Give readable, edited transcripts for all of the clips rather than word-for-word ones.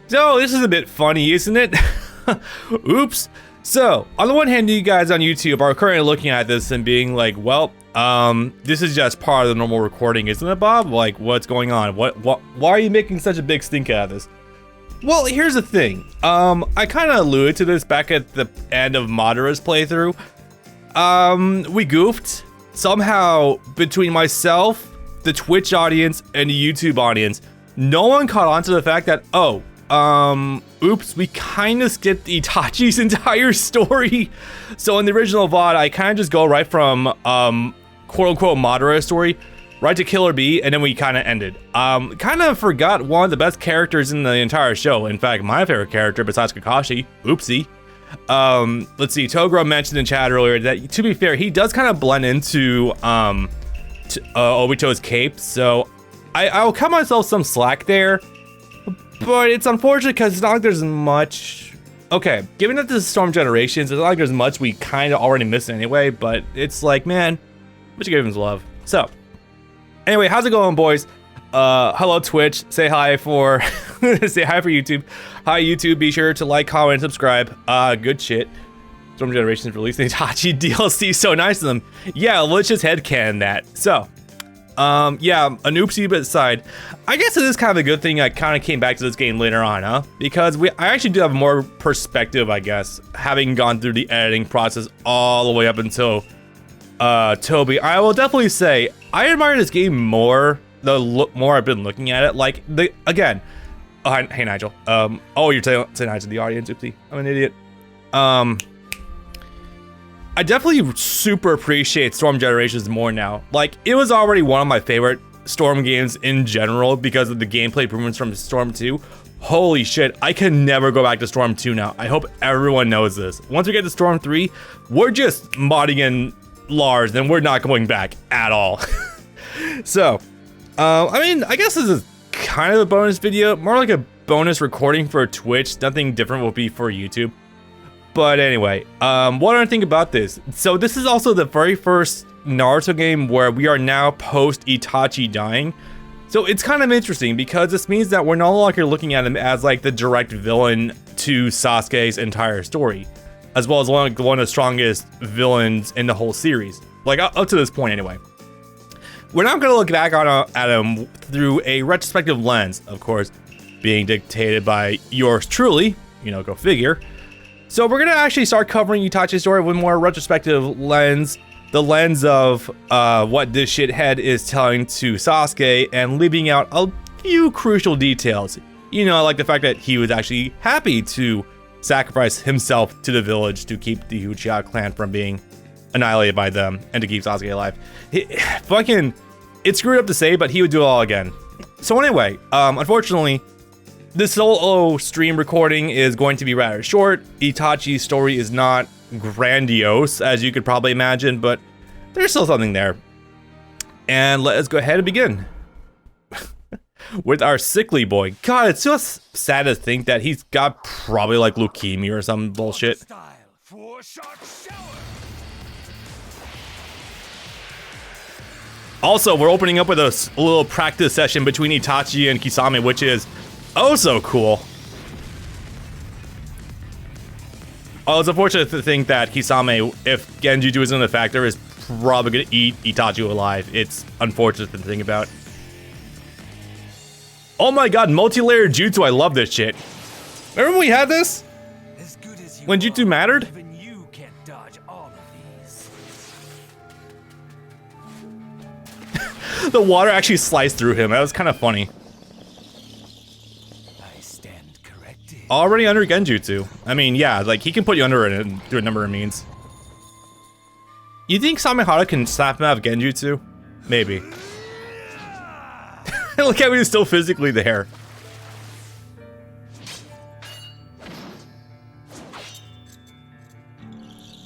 So this is a bit funny, isn't it? Oops. So on the one hand, you guys on YouTube are currently looking at this and being like, well, this is just part of the normal recording, isn't it, Bob? Like, what's going on? Why are you making such a big stink out of this? Well, here's the thing. I kind of alluded to this back at the end of Madara's playthrough. We goofed. Somehow, between myself, the Twitch audience, and the YouTube audience, no one caught on to the fact that, oops, we kind of skipped Itachi's entire story. So in the original VOD, I kind of just go right from, quote-unquote Madara's story right to Killer Bee, and then we kind of ended. Kind of forgot one of the best characters in the entire show. In fact, my favorite character besides Kakashi, Oopsie. Let's see, Toguro mentioned in chat earlier that, to be fair, he does kind of blend into, Obito's cape, so I'll cut myself some slack there. But it's unfortunate because it's not like there's much. Okay, given that this is Storm Generations, it's not like there's much we kind of already missed anyway, but it's like, man, we should give him some love. So, anyway, how's it going, boys? Hello, Twitch. Say hi for say hi for YouTube. Hi, YouTube. Be sure to like, comment, and subscribe. Good shit. Storm Generations released the Itachi DLC. So nice of them. Yeah, let's just headcanon that. So, yeah, an oopsie aside, I guess it is kind of a good thing I kind of came back to this game later on, huh? Because I actually do have more perspective, I guess, having gone through the editing process all the way up until Tobi. I will definitely say I admire this game more the more I've been looking at it. Like, again, hey Nigel. Oh, you're saying hi to the audience, oopsie. I'm an idiot. I definitely super appreciate Storm Generations more now. Like, it was already one of my favorite Storm games in general because of the gameplay improvements from Storm 2. Holy shit, I can never go back to Storm 2 now. I hope everyone knows this. Once we get to Storm 3, we're just modding in Lars and we're not going back at all. So, I mean, I guess this is kind of a bonus video, more like a bonus recording for Twitch. Nothing different will be for YouTube. But anyway, what do I think about this? So this is also the very first Naruto game where we are now post Itachi dying. So it's kind of interesting because this means that we're no longer looking at him as like the direct villain to Sasuke's entire story, as well as one of the strongest villains in the whole series. Like up to this point anyway. We're not going to look back at him through a retrospective lens, of course, being dictated by yours truly, you know, go figure. So we're going to actually start covering Itachi's story with more retrospective lens, the lens of what this shithead is telling to Sasuke and leaving out a few crucial details. You know, like the fact that he was actually happy to sacrifice himself to the village to keep the Uchiha clan from being annihilated by them and to keep Sasuke alive. It's screwed up to say, but he would do it all again. So anyway, unfortunately, this solo stream recording is going to be rather short. Itachi's story is not grandiose, as you could probably imagine, but there's still something there. And let's go ahead and begin with our sickly boy. God, it's just sad to think that he's got probably like leukemia or some bullshit. Also, we're opening up with a little practice session between Itachi and Kisame, which is oh so cool. Oh, it's unfortunate to think that Kisame, if Genjutsu isn't a factor, is probably gonna eat Itachi alive. It's unfortunate to think about. Oh my god, multi-layered jutsu, I love this shit. Remember when we had this? When jutsu mattered? Even you can't dodge all of these. The water actually sliced through him. That was kind of funny. I stand corrected. Already under Genjutsu. I mean, yeah, like he can put you under it through a number of means. You think Samehara can snap him out of Genjutsu? Maybe. Look how he's still physically there.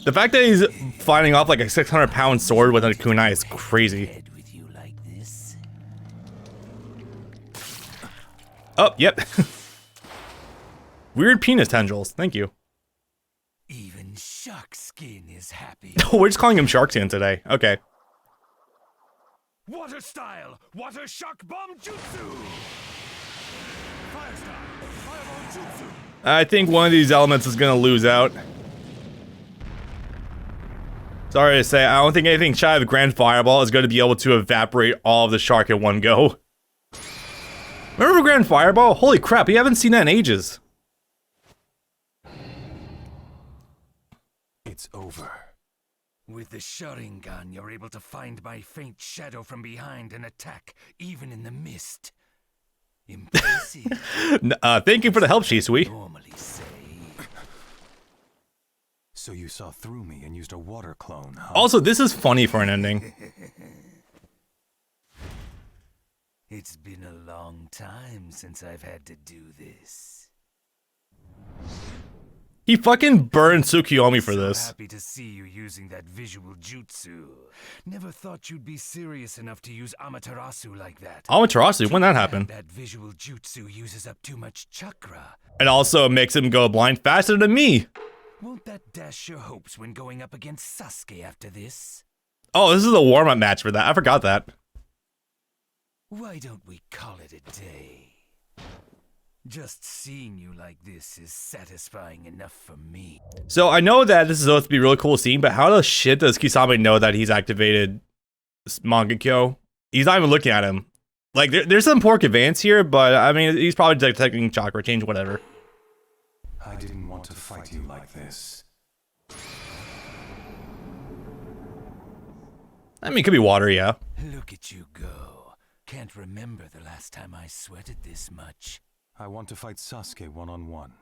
The fact that he's fighting off like a 600-pound sword with a kunai is crazy. Oh, yep. Weird penis tendrils. Thank you. Even shark skin is happy. We're just calling him Shark Skin today. Okay. Water style, water shock bomb jutsu. Fire style, fireball I think one of these elements is gonna lose out. Sorry to say, I don't think anything shy of Grand Fireball is going to be able to evaporate all of the shark in one go. Remember Grand Fireball? Holy crap, we haven't seen that in ages. It's over. With the Sharingan, you're able to find my faint shadow from behind and attack, even in the mist. Impressive. Thank you for the help, Shisui. Normally say. So you saw through me and used a water clone, huh? Also, this is funny for an ending. It's been a long time since I've had to do this. He fucking burned Tsukiyomi for So this. happy to see you using that visual jutsu. Never thought you'd be serious enough to use Amaterasu like that. Amaterasu, when that happened? That visual jutsu uses up too much chakra. It also makes him go blind faster than me. Won't that dash your hopes when going up against Sasuke after this? Oh, this is a warm-up match for that. I forgot that. Why don't we call it a day? Just seeing you like this is satisfying enough for me. So I know that this is supposed to be a really cool scene, but how the shit does Kisame know that he's activated Mangekyo? He's not even looking at him. Like, there's some poor conveyance here, but I mean, he's probably detecting chakra change, whatever. I didn't want to fight you like this. I mean, it could be water, yeah. Look at you go. Can't remember the last time I sweated this much. I want to fight Sasuke one-on-one.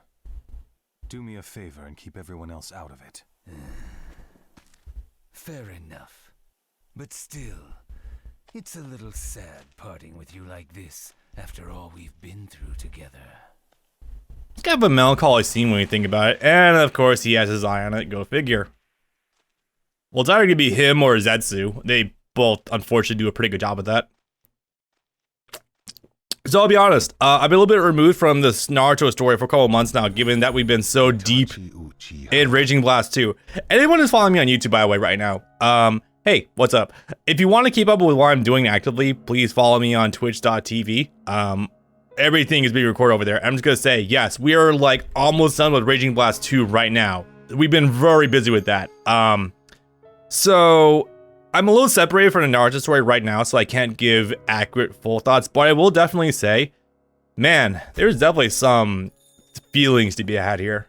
Do me a favor and keep everyone else out of it. Fair enough. But still, it's a little sad parting with you like this after all we've been through together. It's kind of a melancholy scene when you think about it. And of course, he has his eye on it. Go figure. Well, it's either going to be him or Zetsu. They both, unfortunately, do a pretty good job of that. So I'll be honest, I've been a little bit removed from this Naruto story for a couple of months now, given that we've been so deep in Raging Blast 2. Anyone who's following me on YouTube, by the way, right now, hey, what's up? If you want to keep up with what I'm doing actively, please follow me on twitch.tv. Everything is being recorded over there. I'm just going to say, yes, we are like almost done with Raging Blast 2 right now. We've been very busy with that. So I'm a little separated from the Naruto story right now, so I can't give accurate full thoughts, but I will definitely say, man, there's definitely some feelings to be had here.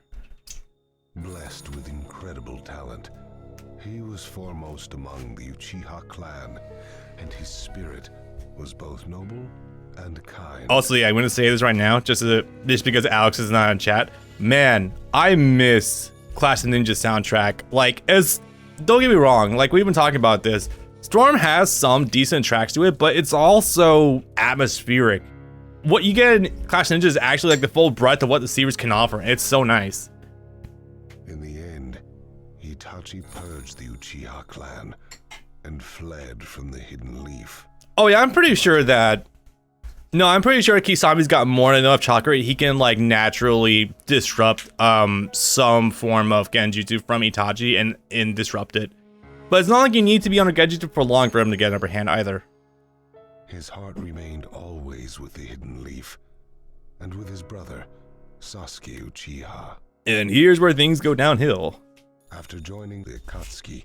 Blessed with incredible talent, he was foremost among the Uchiha clan, and his spirit was both noble and kind. Also, yeah, I'm going to say this right now, just because Alex is not in chat. Man, I miss Clash of Ninja soundtrack. Like, don't get me wrong, like we've been talking about this, Storm has some decent tracks to it, but it's also atmospheric. What you get in Clash of Ninja is actually like the full breadth of what the series can offer. It's so nice. In the end, Itachi purged the Uchiha clan and fled from the Hidden Leaf. Oh yeah, I'm pretty sure Kisame's got more than enough chakra. He can like naturally disrupt some form of genjutsu from Itachi and disrupt it. But it's not like you need to be on a genjutsu for long for him to get an upper hand either. His heart remained always with the Hidden Leaf, and with his brother, Sasuke Uchiha. And here's where things go downhill. After joining the Akatsuki,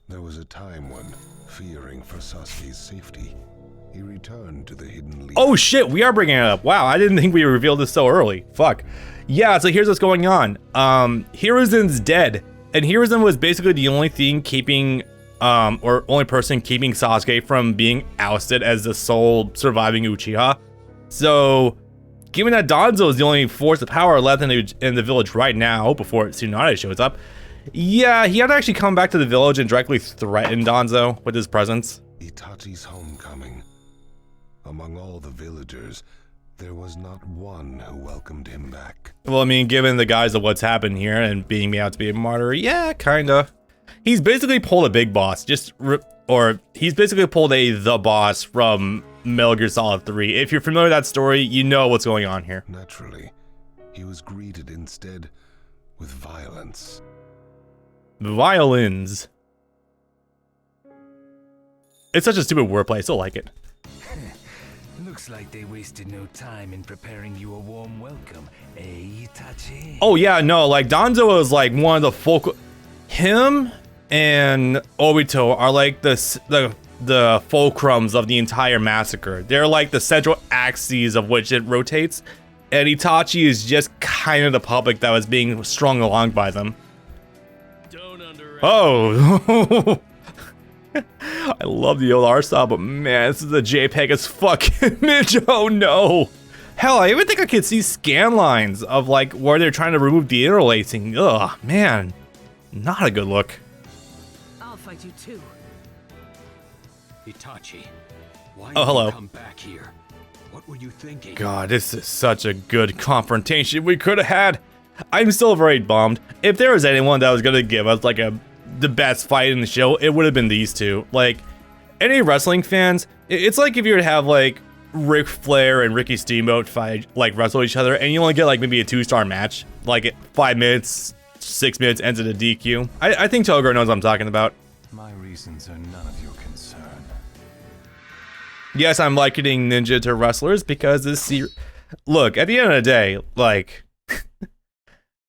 there was a time when, fearing for Sasuke's safety, he returned to the Hidden Leaf. Oh shit, we are bringing it up. Wow, I didn't think we revealed this so early. Fuck. Yeah, so here's what's going on. Hiruzen's dead, and Hiruzen was basically the only thing keeping, or only person keeping Sasuke from being ousted as the sole surviving Uchiha. So, given that Danzo is the only force of power left in the village right now, before Tsunade shows up, yeah, he had to actually come back to the village and directly threaten Danzo with his presence. Itachi's homecoming. Among all the villagers, there was not one who welcomed him back. Well, I mean, given the guise of what's happened here and being made out to be a martyr, yeah, kinda. He's basically pulled a big boss, he's basically pulled the boss from Metal Gear Solid 3. If you're familiar with that story, you know what's going on here. Naturally, he was greeted instead with violence. Violins. It's such a stupid wordplay, I still like it. Looks like they wasted no time in preparing you a warm welcome, eh, Itachi? Oh yeah, no, like Danzo is like one of the focal. Him and Obito are like the fulcrums of the entire massacre. They're like the central axes of which it rotates, and Itachi is just kind of the puppet that was being strung along by them. Oh. I love the old art style, but man, this is a JPEG as fucking image. Oh no. Hell, I even think I could see scan lines of like where they're trying to remove the interlacing. Ugh, man. Not a good look. I'll fight you too. Itachi, why Oh, hello. did you come back here? What were you thinking? God, this is such a good confrontation we could have had. I'm still very bummed. If there was anyone that was gonna give us like the best fight in the show, it would have been these two. Like, any wrestling fans, it's like if you were to have like Ric Flair and Ricky Steamboat fight, like wrestle each other, and you only get like maybe a 2-star match, like 5 minutes, 6 minutes, ends in a DQ. I think Togo knows what I'm talking about. My reasons are none of your concern. Yes, I'm likening Ninja to wrestlers because this look, at the end of the day, like,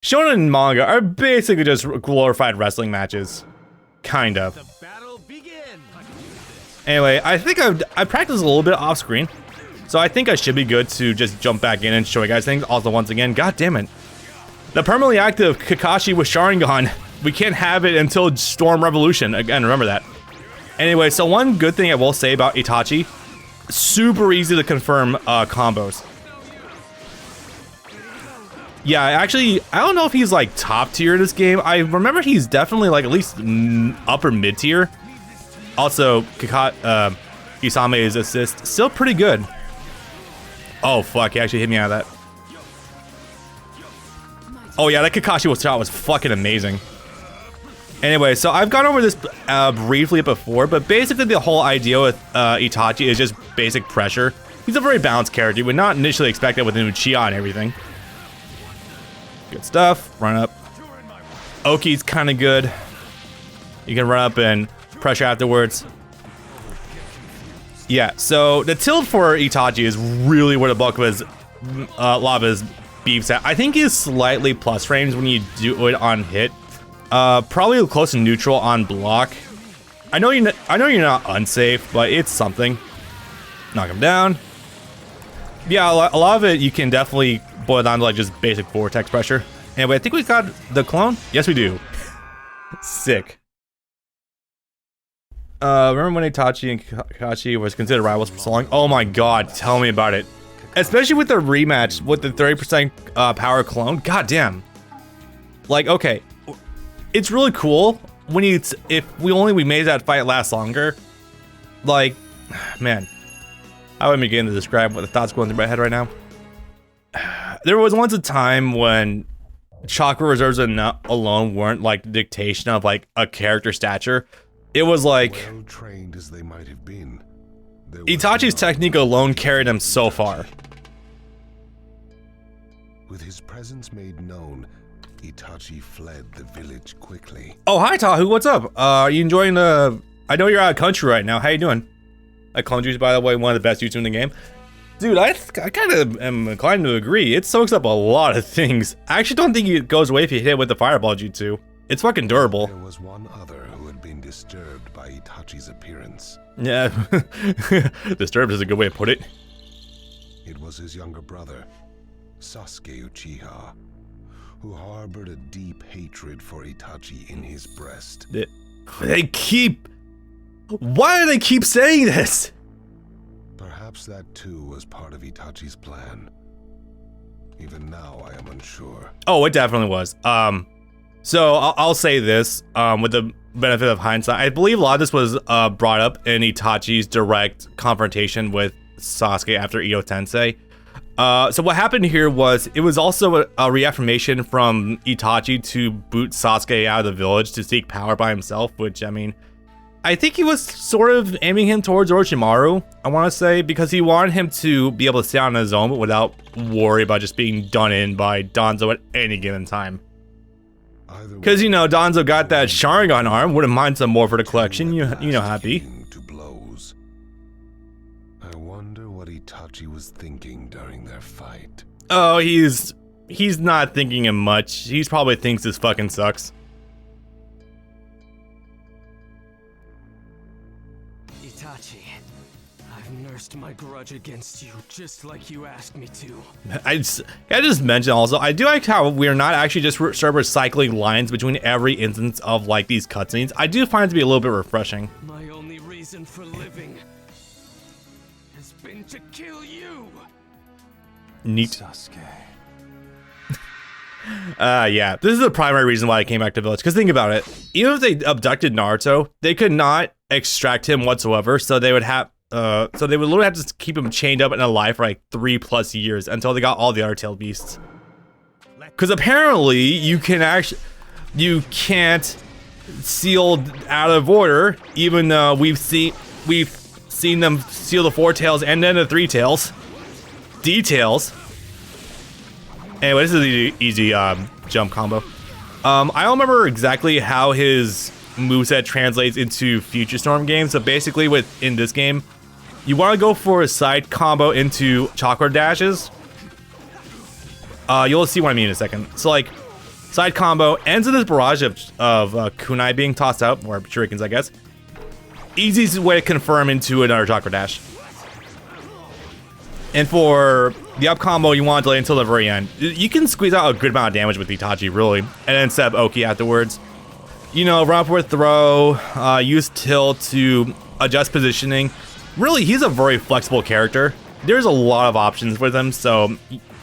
shonen manga are basically just glorified wrestling matches. Kind of. Anyway, I think I practiced a little bit off screen, so I think I should be good to just jump back in and show you guys things. Also, once again, god damn it. The permanently active Kakashi with Sharingan, we can't have it until Storm Revolution. Again, remember that. Anyway, so one good thing I will say about Itachi, super easy to confirm combos. Yeah, actually, I don't know if he's like top tier in this game. I remember he's definitely like at least upper mid tier. Also, Isame's assist, still pretty good. Oh fuck, he actually hit me out of that. Oh yeah, that Kakashi shot was fucking amazing. Anyway, so I've gone over this briefly before, but basically the whole idea with Itachi is just basic pressure. He's a very balanced character. You would not initially expect that with an Uchiha and everything. Good stuff. Run up. Oki's kind of good. You can run up and pressure afterwards. Yeah, so the tilt for Itachi is really where the bulk of his, a lot of his beefs at. I think he's slightly plus frames when you do it on hit. Probably close to neutral on block. I know you're not unsafe, but it's something. Knock him down. Yeah, a lot of it you can definitely boil down to like just basic vortex pressure. Anyway, I think we got the clone. Yes, we do. Sick. Remember when Itachi and Kakashi was considered rivals for so long? Oh my god, tell me about it. Especially with the rematch with the 30% power clone. God damn. Like, okay. It's really cool when if we made that fight last longer. Like, man. I wouldn't begin to describe what the thoughts going through my head right now. There was once a time when chakra reserves alone weren't like the dictation of like a character stature. It was like, well trained as they might have been, Itachi's technique alone carried him so far. With his presence made known, Itachi fled the village quickly. Oh, hi Tahu, what's up? Are you enjoying the... I know you're out of country right now, how you doing? Clone Juice, by the way, one of the best YouTubers in the game. Dude, I kind of am inclined to agree. It soaks up a lot of things. I actually don't think it goes away if you hit it with the Fireball Jutsu. It's fucking durable. There was one other who had been disturbed by Itachi's appearance. Yeah, disturbed is a good way to put it. It was his younger brother, Sasuke Uchiha, who harbored a deep hatred for Itachi in his breast. They keep... Why do they keep saying this? Perhaps that too was part of Itachi's plan. Even now, I am unsure. Oh, it definitely was. So I'll say this, with the benefit of hindsight, I believe a lot of this was brought up in Itachi's direct confrontation with Sasuke after Ito Tensei. So what happened here was, it was also a reaffirmation from Itachi to boot Sasuke out of the village to seek power by himself, which, I mean, I think he was sort of aiming him towards Orochimaru, I want to say, because he wanted him to be able to stay on his own without worry about just being done in by Danzo at any given time. Because, you know, Danzo got that Sharingan arm, wouldn't mind some more for the collection, you know, happy. To blows. I wonder what Itachi Itachi was thinking during their fight. Oh, he's not thinking him much. He probably thinks this fucking sucks. Itachi, I've nursed my grudge against you just like you asked me to. I just mention also, I do like how we're not actually just start recycling lines between every instance of like these cutscenes. I do find it to be a little bit refreshing. My only reason for living has been to kill you. Neat. Sasuke. Yeah, this is the primary reason why I came back to Village. Because think about it, even if they abducted Naruto, they could not extract him whatsoever. So they would literally have to keep him chained up and alive for like 3+ years until they got all the other tailed beasts. Because apparently you can't seal out of order, even though we've seen them seal the 4 tails and then the 3 tails. Details. Anyway, this is an easy jump combo. I don't remember exactly how his moveset translates into Future Storm games. So basically, in this game, you want to go for a side combo into chakra dashes. You'll see what I mean in a second. So like, side combo ends in this barrage of kunai being tossed out, or shurikens, I guess. Easiest way to confirm into another chakra dash. And for the up combo, you want to delay until the very end. You can squeeze out a good amount of damage with Itachi, really. And then set up Oki afterwards. You know, run for a throw, use tilt to adjust positioning. Really, he's a very flexible character. There's a lot of options with him, so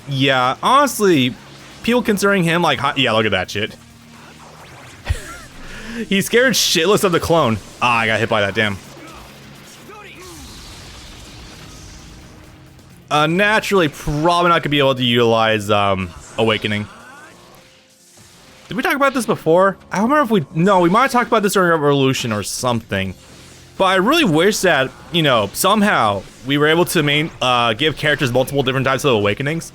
yeah, honestly, people considering him like, yeah, look at that shit. He's scared shitless of the clone. Ah, I got hit by that, damn. Naturally, probably not gonna be able to utilize Awakening. Did we talk about this before? I don't remember if we might have talked about this during Revolution or something. But I really wish that, you know, somehow we were able to give characters multiple different types of Awakenings.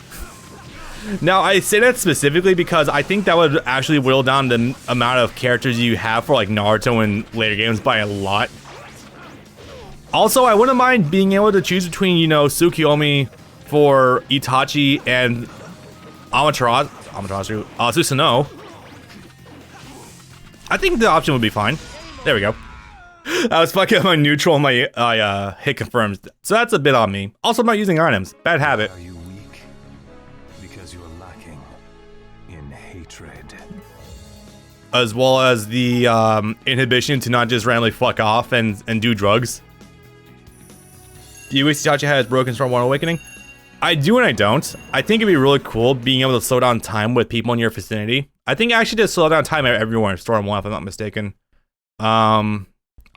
Now, I say that specifically because I think that would actually whittle down the amount of characters you have for like Naruto in later games by a lot. Also, I wouldn't mind being able to choose between, you know, Tsukiyomi for Itachi and Amaterasu, Susanoo. I think the option would be fine. There we go. I was fucking up my neutral and my hit confirms. So that's a bit on me. Also, I'm not using items. Bad habit. Are you weak? Because you are lacking in hatred. As well as the inhibition to not just randomly fuck off and do drugs. Do you wish Itachi has broken Storm 1 Awakening? I do and I don't. I think it'd be really cool being able to slow down time with people in your vicinity. I think I actually did slow down time everywhere in Storm 1 if I'm not mistaken.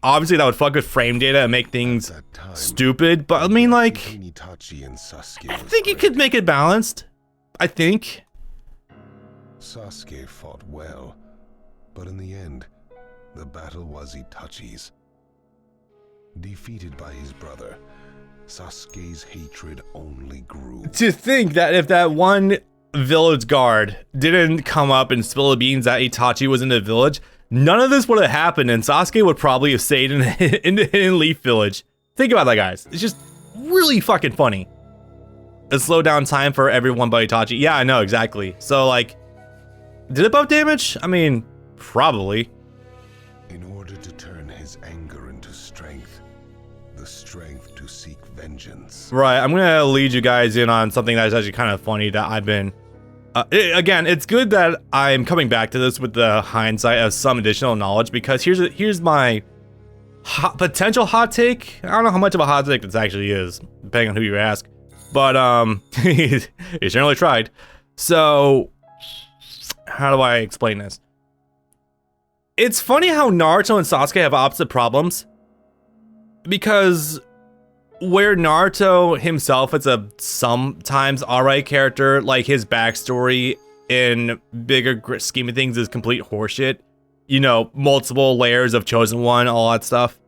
Obviously that would fuck with frame data and make things stupid, but I mean like, I think you could make it balanced. I think. Sasuke fought well, but in the end, the battle was Itachi's. Defeated by his brother, Sasuke's hatred only grew. To think that if that one village guard didn't come up and spill the beans that Itachi was in the village, none of this would have happened and Sasuke would probably have stayed in the Hidden Leaf Village. Think about that, guys. It's just really fucking funny. A slow down time for everyone by Itachi. Yeah, I know, exactly. So, like, did it buff damage? I mean, probably. In order to turn his anger into strength, the strength to seek vengeance. Right, I'm gonna lead you guys in on something that's actually kind of funny that I've been... again, it's good that I'm coming back to this with the hindsight of some additional knowledge, because here's my potential hot take. I don't know how much of a hot take this actually is, depending on who you ask. But, he certainly tried. So, how do I explain this? It's funny how Naruto and Sasuke have opposite problems. Because where Naruto himself is a sometimes alright character, like his backstory in bigger scheme of things is complete horseshit. You know, multiple layers of Chosen One, all that stuff.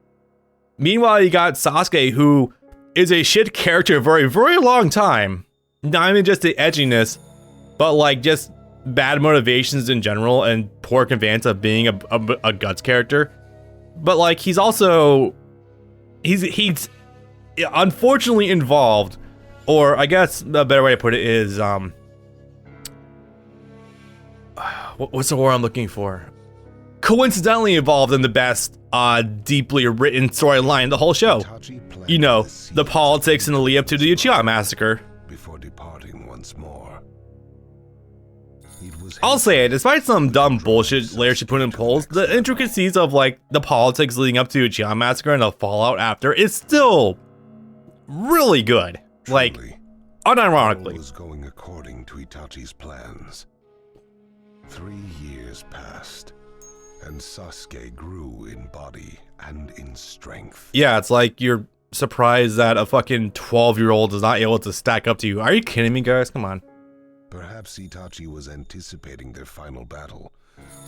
Meanwhile, you got Sasuke, who is a shit character for a very long time. Not even just the edginess, but like just bad motivations in general and poor conveyance of being a guts character. But like he's also he's unfortunately involved or I guess a better way to put it is, what's the word I'm looking for? Coincidentally involved in the best, deeply written storyline of the whole show. Itachi planted You know, the seeds politics and the lead up to the Uchiha massacre. before departing once more. It was I'll say it, despite some dumb bullshit layer she put in polls, the intricacies of like the politics leading up to Uchiha massacre and the fallout after is still really good. Like, truly, all unironically. was going according to Itachi's plans. 3 years passed, and Sasuke grew in body and in strength. Yeah, it's like you're surprised that a fucking 12-year-old is not able to stack up to you. Are you kidding me, guys? Come on. Perhaps Itachi was anticipating their final battle,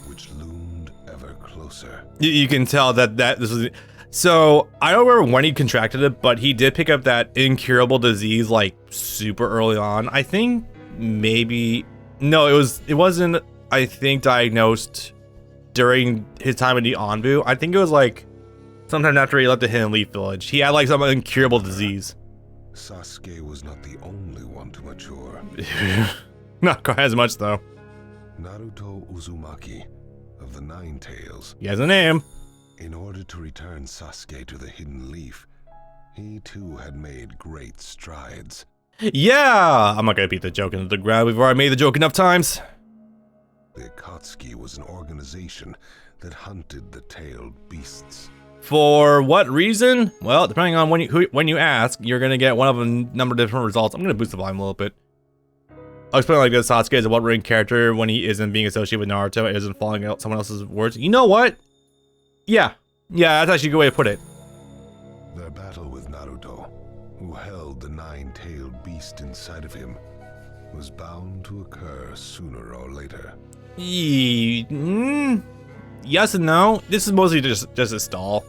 which loomed ever closer. You can tell that this was. So I don't remember when he contracted it, but he did pick up that incurable disease like super early on. I think maybe no, it wasn't. I think diagnosed during his time in the Anbu. I think it was like sometime after he left the Hidden Leaf Village. He had like some incurable disease. Sasuke was not the only one to mature. Not quite as much though. Naruto Uzumaki of the Nine Tails, He has a name. in order to return Sasuke to the Hidden Leaf, he too had made great strides. Yeah, I'm not gonna beat the joke into the ground. We've already made the joke enough times. The Akatsuki was an organization that hunted the tailed beasts. For what reason? Well, depending on when you ask, you're gonna get one of a number of different results. I'm gonna boost the volume a little bit. I'll explain like this. Sasuke is a well-written character when he isn't being associated with Naruto and isn't following out someone else's words. You know what? Yeah, that's actually a good way to put it. Their battle with Naruto, who held the nine-tailed beast inside of him, was bound to occur sooner or later. Yes and no. This is mostly just a stall.